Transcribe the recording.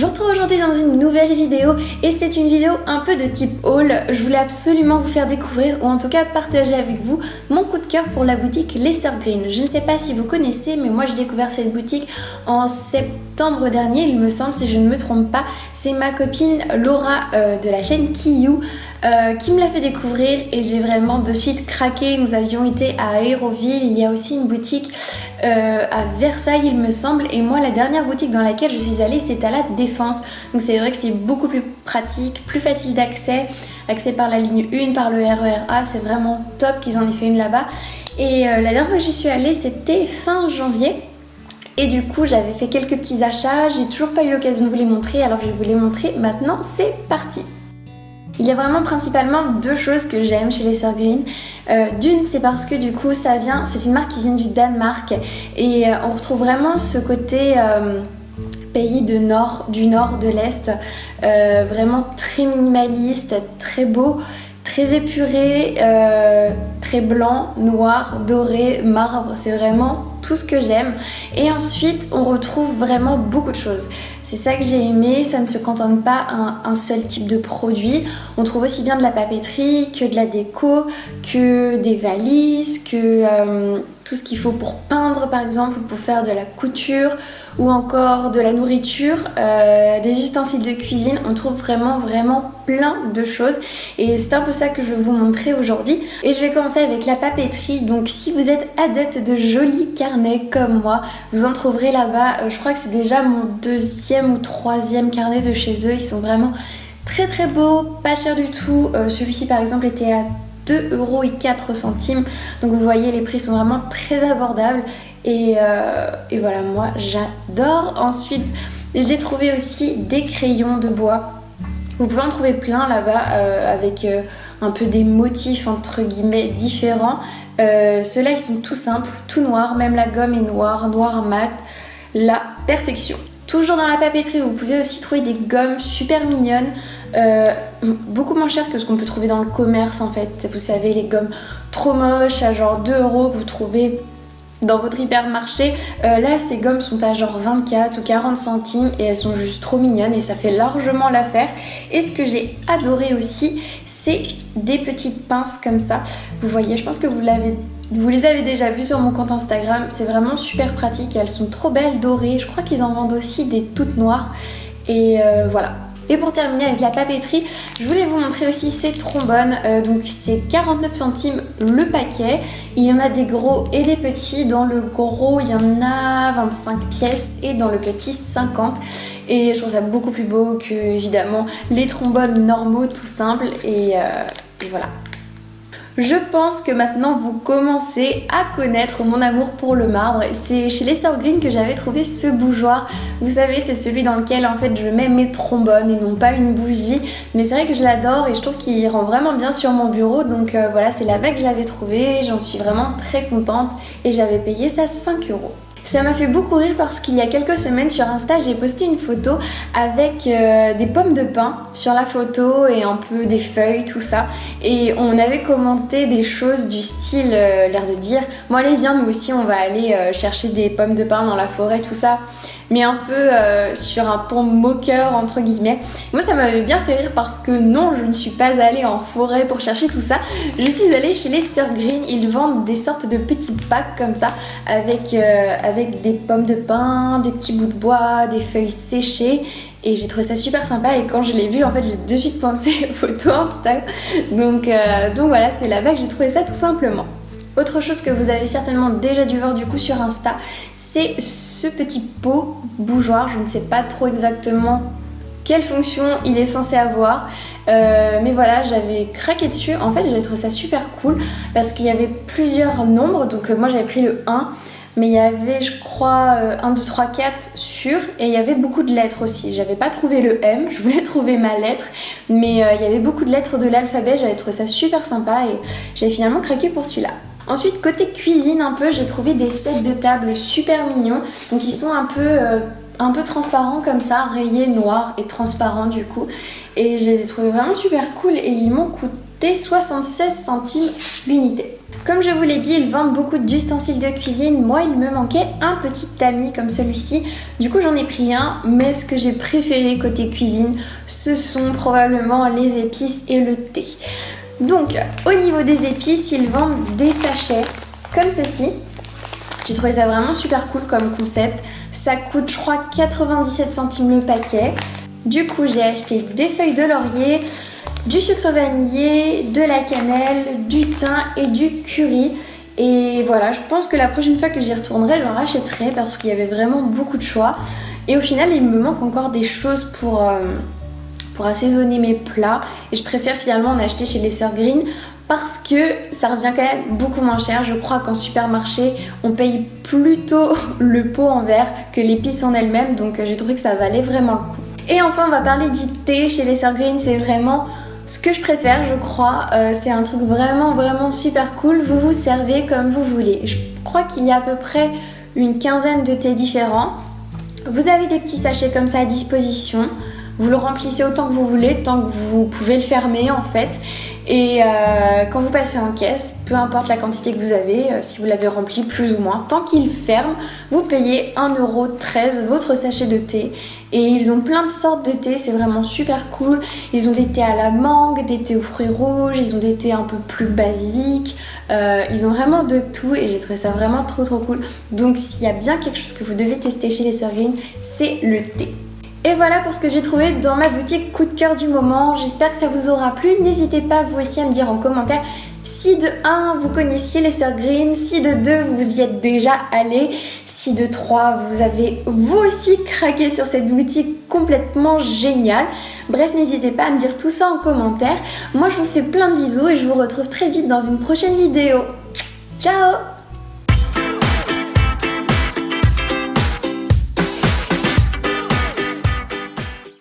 Je vous retrouve aujourd'hui dans une nouvelle vidéo et c'est une vidéo un peu de type haul. Je voulais absolument vous faire découvrir ou en tout cas partager avec vous mon coup de cœur pour la boutique Les Sœurs Green. Je ne sais pas si vous connaissez mais moi j'ai découvert cette boutique en septembre dernier il me semble si je ne me trompe pas. C'est ma copine Laura de la chaîne Kiyu qui me l'a fait découvrir et j'ai vraiment de suite craqué. Nous avions été à Aéroville, il y a aussi une boutique à Versailles il me semble, et moi la dernière boutique dans laquelle je suis allée c'est à la Défense, donc c'est vrai que c'est beaucoup plus pratique, plus facile d'accès, accès par la ligne 1, par le RER A, c'est vraiment top qu'ils en aient fait une là-bas. Et la dernière fois que j'y suis allée c'était fin janvier. Et du coup j'avais fait quelques petits achats, j'ai toujours pas eu l'occasion de vous les montrer, alors je vais vous les montrer maintenant, c'est parti. Il y a vraiment principalement deux choses que j'aime chez les Sœurs Green. D'une, c'est parce que du coup c'est une marque qui vient du Danemark et on retrouve vraiment ce côté pays du nord, de l'Est, vraiment très minimaliste, très beau, très épuré, très blanc, noir, doré, marbre, c'est vraiment tout ce que j'aime. Et ensuite on retrouve vraiment beaucoup de choses. C'est ça que j'ai aimé, ça ne se cantonne pas à un seul type de produit. On trouve aussi bien de la papeterie, que de la déco, que des valises, que tout ce qu'il faut pour peindre par exemple, pour faire de la couture ou encore de la nourriture, des ustensiles de cuisine. On trouve vraiment plein de choses et c'est un peu ça que je vais vous montrer aujourd'hui. Et je vais commencer avec la papeterie. Donc si vous êtes adepte de jolis carnets comme moi, vous en trouverez là-bas. Je crois que c'est déjà mon deuxième ou troisième carnet de chez eux. Ils sont vraiment très beaux, pas cher du tout. Celui-ci par exemple était à 2,04 €. Donc vous voyez, les prix sont vraiment très abordables. Et voilà, moi j'adore. Ensuite, j'ai trouvé aussi des crayons de bois. Vous pouvez en trouver plein là-bas avec un peu des motifs entre guillemets différents. Ceux-là ils sont tout simples, tout noirs, même la gomme est noire, noir mat, la perfection. Toujours dans la papeterie, vous pouvez aussi trouver des gommes super mignonnes, beaucoup moins chères que ce qu'on peut trouver dans le commerce en fait. Vous savez, les gommes trop moches à genre 2 € que vous trouvez dans votre hypermarché. Là ces gommes sont à genre 24 ou 40 centimes et elles sont juste trop mignonnes et ça fait largement l'affaire. Et ce que j'ai adoré aussi, c'est des petites pinces comme ça. Vous voyez, je pense que vous les avez déjà vues sur mon compte Instagram. C'est vraiment super pratique, elles sont trop belles, dorées. Je crois qu'ils en vendent aussi des toutes noires. Et voilà. Et pour terminer avec la papeterie, je voulais vous montrer aussi ces trombones. Donc c'est 49 centimes le paquet. Il y en a des gros et des petits. Dans le gros, il y en a 25 pièces et dans le petit 50. Et je trouve ça beaucoup plus beau que évidemment les trombones normaux tout simples. Et voilà. Je pense que maintenant vous commencez à connaître mon amour pour le marbre. C'est chez les Sœurs Green que j'avais trouvé ce bougeoir. Vous savez, c'est celui dans lequel en fait je mets mes trombones et non pas une bougie. Mais c'est vrai que je l'adore et je trouve qu'il rend vraiment bien sur mon bureau. Donc voilà, c'est là-bas que je l'avais trouvé. J'en suis vraiment très contente et j'avais payé ça 5 €. Ça m'a fait beaucoup rire parce qu'il y a quelques semaines sur Insta, j'ai posté une photo avec des pommes de pin sur la photo et un peu des feuilles, tout ça. Et on avait commenté des choses du style, l'air de dire « Bon allez viens, nous aussi on va aller chercher des pommes de pin dans la forêt, tout ça ». Mais un peu sur un ton moqueur entre guillemets. Moi ça m'avait bien fait rire parce que non, je ne suis pas allée en forêt pour chercher tout ça. Je suis allée chez les Sœurs Green, ils vendent des sortes de petits packs comme ça avec des pommes de pin, des petits bouts de bois, des feuilles séchées. Et j'ai trouvé ça super sympa et quand je l'ai vu en fait j'ai de suite pensé photo Insta. Donc voilà, c'est là-bas que j'ai trouvé ça tout simplement. Autre chose que vous avez certainement déjà dû voir du coup sur Insta, c'est ce petit pot bougeoir. Je ne sais pas trop exactement quelle fonction il est censé avoir, mais voilà, j'avais craqué dessus. En fait j'avais trouvé ça super cool parce qu'il y avait plusieurs nombres. Donc moi j'avais pris le 1, mais il y avait je crois 1, 2, 3, 4 sur, et il y avait beaucoup de lettres aussi. J'avais pas trouvé le M, je voulais trouver ma lettre, mais il y avait beaucoup de lettres de l'alphabet. J'avais trouvé ça super sympa et j'avais finalement craqué pour celui-là. Ensuite côté cuisine un peu, j'ai trouvé des sets de table super mignons. Donc ils sont un peu transparents comme ça, rayés noir et transparents du coup. Et je les ai trouvés vraiment super cool et ils m'ont coûté 76 centimes l'unité. Comme je vous l'ai dit, ils vendent beaucoup d'ustensiles de cuisine. Moi, il me manquait un petit tamis comme celui-ci. Du coup, j'en ai pris un, mais ce que j'ai préféré côté cuisine, ce sont probablement les épices et le thé. Donc, au niveau des épices, ils vendent des sachets comme ceci. J'ai trouvé ça vraiment super cool comme concept. Ça coûte, je crois, 97 centimes le paquet. Du coup, j'ai acheté des feuilles de laurier, du sucre vanillé, de la cannelle, du thym et du curry. Et voilà, je pense que la prochaine fois que j'y retournerai, j'en rachèterai parce qu'il y avait vraiment beaucoup de choix. Et au final, il me manque encore des choses pour assaisonner mes plats. Et je préfère finalement en acheter chez les Sœurs Green parce que ça revient quand même beaucoup moins cher. Je crois qu'en supermarché, on paye plutôt le pot en verre que l'épice en elle-même. Donc j'ai trouvé que ça valait vraiment le coup. Et enfin, on va parler du thé chez les Sœurs Green. C'est vraiment ce que je préfère, je crois. C'est un truc vraiment super cool. Vous vous servez comme vous voulez. Je crois qu'il y a à peu près une quinzaine de thés différents. Vous avez des petits sachets comme ça à disposition. Vous le remplissez autant que vous voulez, tant que vous pouvez le fermer en fait. Et quand vous passez en caisse, peu importe la quantité que vous avez, si vous l'avez rempli plus ou moins, tant qu'il ferme, vous payez 1,13 € votre sachet de thé. Et ils ont plein de sortes de thé, c'est vraiment super cool. Ils ont des thés à la mangue, des thés aux fruits rouges, ils ont des thés un peu plus basiques. Ils ont vraiment de tout et j'ai trouvé ça vraiment trop cool. Donc s'il y a bien quelque chose que vous devez tester chez les Sœurs Green, c'est le thé. Et voilà pour ce que j'ai trouvé dans ma boutique coup de cœur du moment. J'espère que ça vous aura plu. N'hésitez pas vous aussi à me dire en commentaire si de 1 vous connaissiez les Sœurs Green, si de 2 vous y êtes déjà allé, si de 3 vous avez vous aussi craqué sur cette boutique complètement géniale. Bref, n'hésitez pas à me dire tout ça en commentaire. Moi je vous fais plein de bisous et je vous retrouve très vite dans une prochaine vidéo. Ciao!